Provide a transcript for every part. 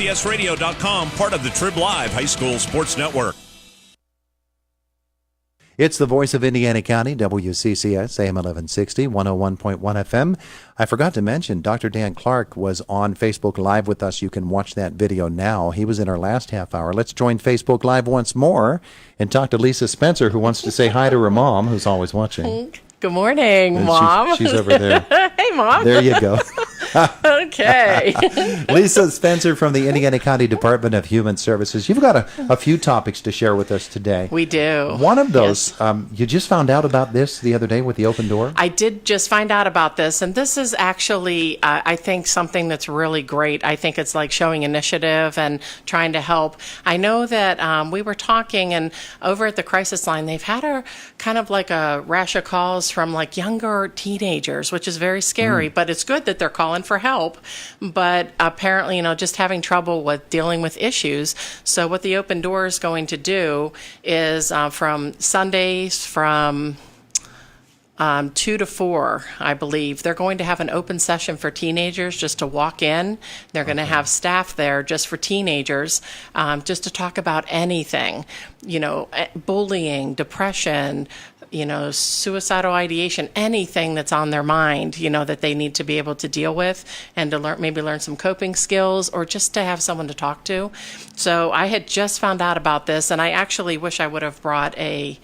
WCCSradio.com, part of the Trib Live High School Sports Network. It's the voice of Indiana County, WCCS, AM 1160, 101.1 FM. I forgot to mention, Dr. Dan Clark was on Facebook Live with us. You can watch that video now. He was in our last half hour. Let's join Facebook Live once more and talk to Lisa Spencer, who wants to say hi to her mom, who's always watching. Good morning, Mom. She's over there. Hey, Mom. There you go. Okay. Lisa Spencer from the Indiana County Department of Human Services. You've got a few topics to share with us today. We do. One of those, you just found out about this the other day with the open door? I did just find out about this, and this is actually, I think, something that's really great. I think it's like showing initiative and trying to help. I know that we were talking, and over at the crisis line, they've had a kind of like a rash of calls from like younger teenagers, which is very scary, but it's good that they're calling for help. But apparently, just having trouble with dealing with issues. So what the open door is going to do is from Sundays from 2 to 4, I believe. They're going to have an open session for teenagers just to walk in. They're going to have staff there just for teenagers, just to talk about anything, bullying, depression, suicidal ideation, anything that's on their mind, that they need to be able to deal with and to learn some coping skills or just to have someone to talk to. So I had just found out about this, and I actually wish I would have brought they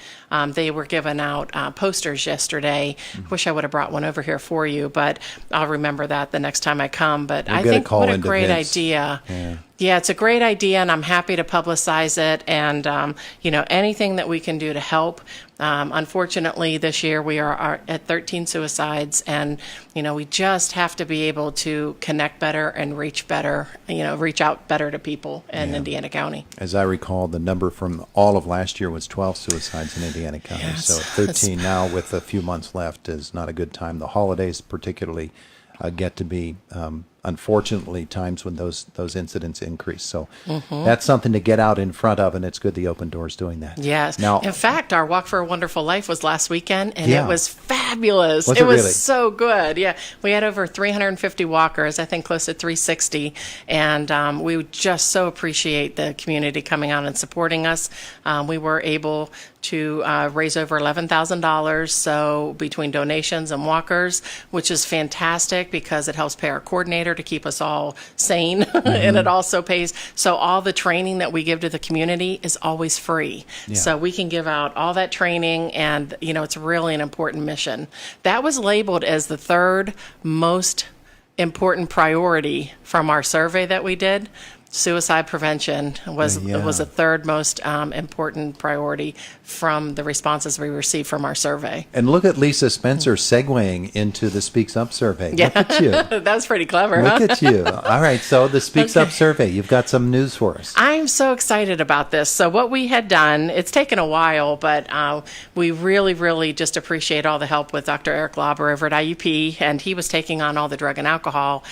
were giving out posters yesterday. Wish I would have brought one over here for you, but I'll remember that the next time I come. But I think what a great idea. Yeah, it's a great idea, and I'm happy to publicize it. And, anything that we can do to help. Unfortunately, this year we are at 13 suicides, and, we just have to be able to connect better and reach out better to people in Indiana County. As I recall, the number from all of last year was 12 suicides in Indiana County. Yes, so 13 now with a few months left is not a good time. The holidays particularly get to be, unfortunately, times when those incidents increase. So that's something to get out in front of, and it's good the open door is doing that. Yes. Now, in fact, our Walk for a Wonderful Life was last weekend, and it was fabulous. Was it was really? So good. Yeah. We had over 350 walkers, I think close to 360, and we just so appreciate the community coming out and supporting us. We were able to raise over $11,000, so between donations and walkers, which is fantastic because it helps pay our coordinator to keep us all sane, and it also pays. So all the training that we give to the community is always free. Yeah. So we can give out all that training, and it's really an important mission. That was labeled as the third most important priority from our survey that we did. Suicide prevention was the third most important priority from the responses we received from our survey. And look at Lisa Spencer segueing into the Speaks Up survey. Yeah. Look at you. That was pretty clever, Look at you. All right, so the Speaks Up survey, you've got some news for us. I'm so excited about this. So what we had done, it's taken a while, but we really, really just appreciate all the help with Dr. Eric Lauber over at IUP, and he was taking on all the drug and alcohol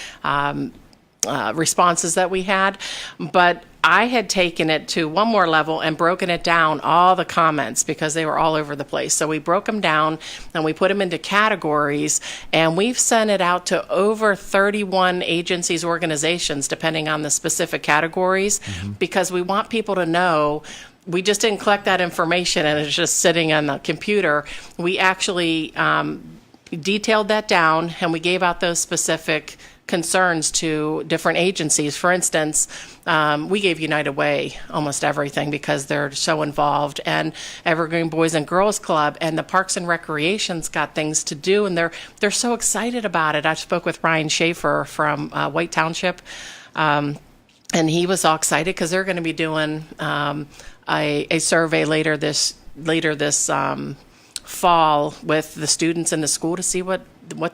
responses that we had, but I had taken it to one more level and broken it down, all the comments, because they were all over the place. So we broke them down and we put them into categories, and we've sent it out to over 31 agencies, organizations, depending on the specific categories, because we want people to know. We just didn't collect that information and it's just sitting on the computer. We actually detailed that down, and we gave out those specific concerns to different agencies. For instance, we gave United Way almost everything because they're so involved, and Evergreen Boys and Girls Club and the Parks and Recreation's got things to do, and they're so excited about it. I spoke with Ryan Schaefer from White Township, and he was all excited because they're going to be doing a survey later this fall with the students in the school to see what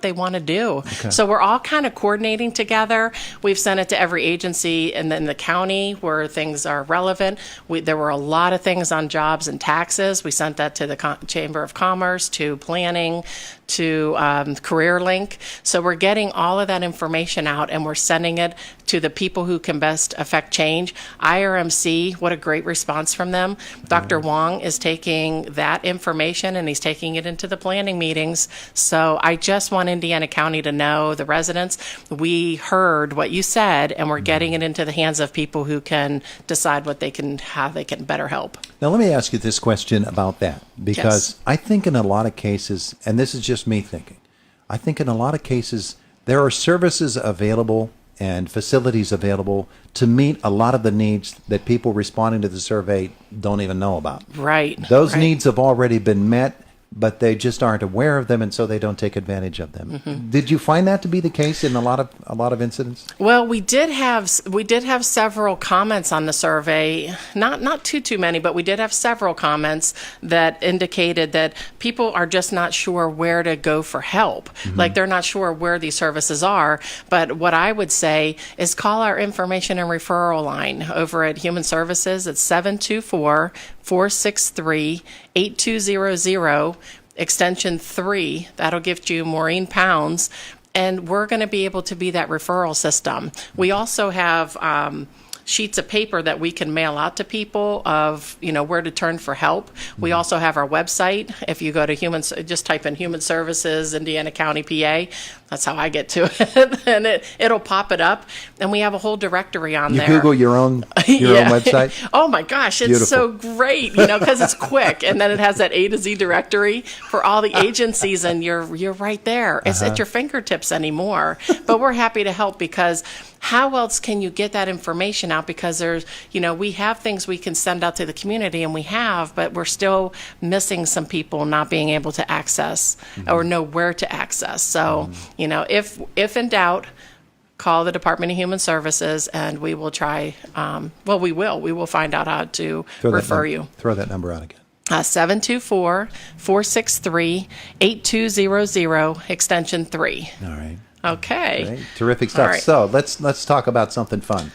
they want to do. Okay. So we're all kind of coordinating together. We've sent it to every agency and then the county where things are relevant. There were a lot of things on jobs and taxes. We sent that to the Chamber of Commerce, to planning, to Career Link. So we're getting all of that information out and we're sending it to the people who can best affect change. IRMC, what a great response from them. Dr. Wong is taking that information and he's taking it into the planning meetings. So I just want Indiana County to know, the residents, we heard what you said and we're getting it into the hands of people who can decide how they can better help. Now, let me ask you this question about that, because I think in a lot of cases, and this is just me thinking, I think in a lot of cases there are services available and facilities available to meet a lot of the needs that people responding to the survey don't even know about. Right. Those right. needs have already been met, but they just aren't aware of them, and so they don't take advantage of them. Mm-hmm. Did you find that to be the case in a lot of incidents? Well, we did have several comments on the survey. Not too many, but we did have several comments that indicated that people are just not sure where to go for help. Like they're not sure where these services are. But what I would say is call our information and referral line over at Human Services. It's 724-463-8200. Extension 3, that'll give you Maureen Pounds, and we're going to be able to be that referral system. We also have sheets of paper that we can mail out to people of, where to turn for help. We also have our website. If you go to just type in Human Services, Indiana County, PA, that's how I get to it, and it'll pop it up, and we have a whole directory on there. You Google your own website? Oh my gosh, it's Beautiful. so great, because it's quick, and then it has that A to Z directory for all the agencies, and you're right there. It's at your fingertips anymore. But we're happy to help, because how else can you get that information out? Because there's, we have things we can send out to the community, and but we're still missing some people not being able to access or know where to access. So, if in doubt, call the Department of Human Services, and we will try. We will find out how to refer you. Throw that number out again. 724-463-8200, extension 3. All right. Okay. Great. Terrific stuff. All right. So let's talk about something fun.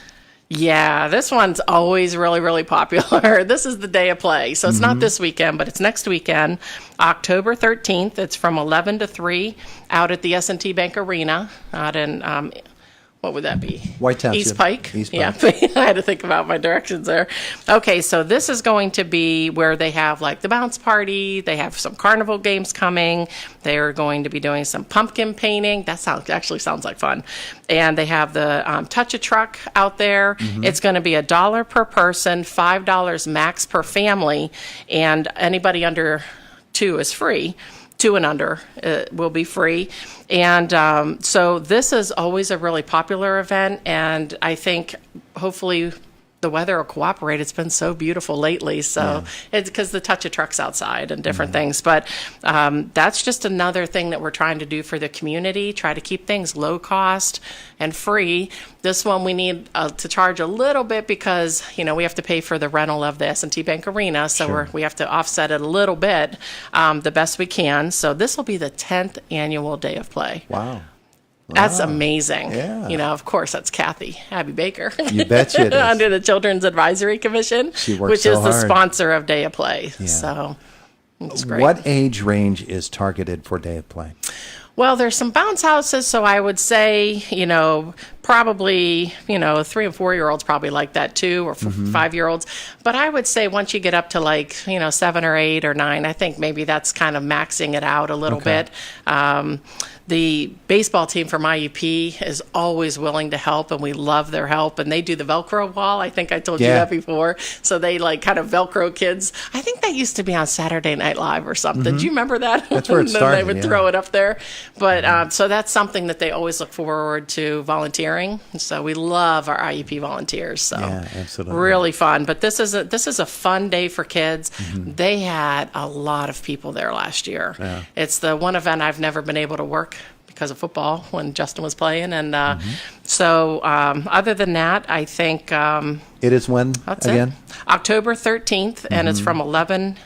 Yeah, this one's always really, really popular. This is the day of play. So it's not this weekend, but it's next weekend, October 13th. It's from 11 to 3 out at the S&T Bank Arena out in, what would that be? White Township. East Pike. East Yeah, Pike. I had to think about my directions there. Okay, so this is going to be where they have like the bounce party. They have some carnival games coming. They're going to be doing some pumpkin painting. That actually sounds like fun. And they have the Touch-A-Truck out there. It's going to be $1 per person, $5 max per family, and anybody under 2 is free. 2 and under will be free. And so this is always a really popular event, and I think hopefully the weather will cooperate. It's been so beautiful lately, so it's because the Touch-A-Truck's outside and different things. But that's just another thing that we're trying to do for the community, try to keep things low cost and free. This one we need to charge a little bit because, we have to pay for the rental of the S&T Bank Arena, so we have to offset it a little bit the best we can. So this will be the 10th annual Day of Play. Wow. That's amazing. Yeah. Of course, that's Kathy Abby Baker. You betcha it is. Under the Children's Advisory Commission, She works which so is the hard. sponsor of Day of Play. Yeah. So it's great. What age range is targeted for Day of Play? Well, there's some bounce houses, so I would say, probably, 3 and 4-year-olds probably like that too, or 5-year-olds. But I would say once you get up to 7 or 8 or 9, I think maybe that's kind of maxing it out a little bit. The baseball team from IUP is always willing to help, and we love their help. And they do the Velcro wall. I think I told you that before. So they kind of Velcro kids. I think that used to be on Saturday Night Live or something. Do you remember that? That's where it started. They would throw it up there. But so that's something that they always look forward to volunteering. So we love our IUP volunteers. So absolutely. Really fun. But this is a fun day for kids. They had a lot of people there last year. Yeah. It's the one event I've never been able to work because of football when Justin was playing. And so other than that, I think it is when that's again? it. October 13th, and it's from 11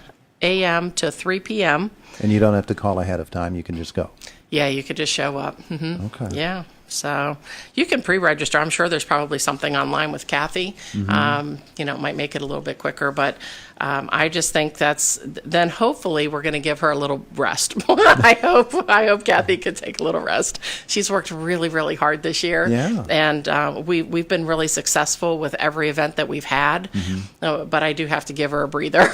a.m. to 3 p.m. And you don't have to call ahead of time. You can just go. Yeah, you could just show up. Okay. Yeah. So you can pre-register. I'm sure there's probably something online with Kathy. It might make it a little bit quicker, but I just think then hopefully we're going to give her a little rest. I hope Kathy could take a little rest. She's worked really, really hard this year. Yeah. And we've been really successful with every event that we've had. But I do have to give her a breather.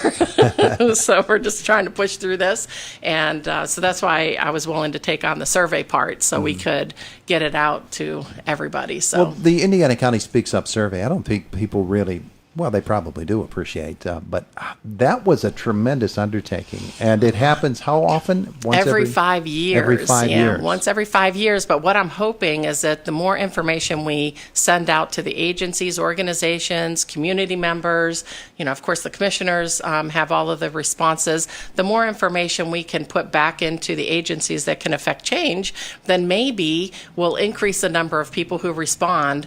So we're just trying to push through this. And so that's why I was willing to take on the survey part so we could get it out to everybody. So Well, the Indiana County Speaks Up survey, I don't think people really, well, they probably do appreciate, but that was a tremendous undertaking. And it happens how often? every 5 years. Every 5 years. Once every 5 years. But what I'm hoping is that the more information we send out to the agencies, organizations, community members, of course, the commissioners have all of the responses. The more information we can put back into the agencies that can affect change, then maybe we'll increase the number of people who respond.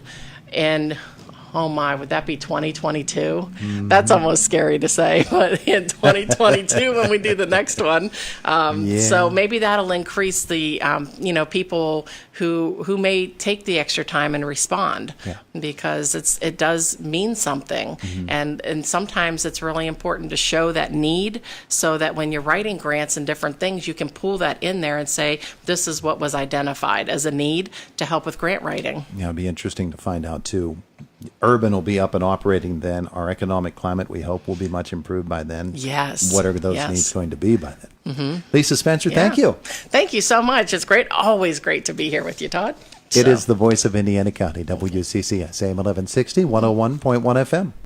And oh my, would that be 2022? That's almost scary to say, but in 2022 when we do the next one. So maybe that'll increase the, people who may take the extra time and respond because it does mean something. And sometimes it's really important to show that need so that when you're writing grants and different things, you can pull that in there and say, this is what was identified as a need to help with grant writing. Yeah, it'll be interesting to find out, too. Urban will be up and operating then. Our economic climate, we hope, will be much improved by then. Yes. What are those needs going to be by then? Lisa Spencer, thank you. Thank you so much. It's great. Always great to be here with you, Todd. It is the voice of Indiana County, WCCS, AM 1160, 101.1 FM.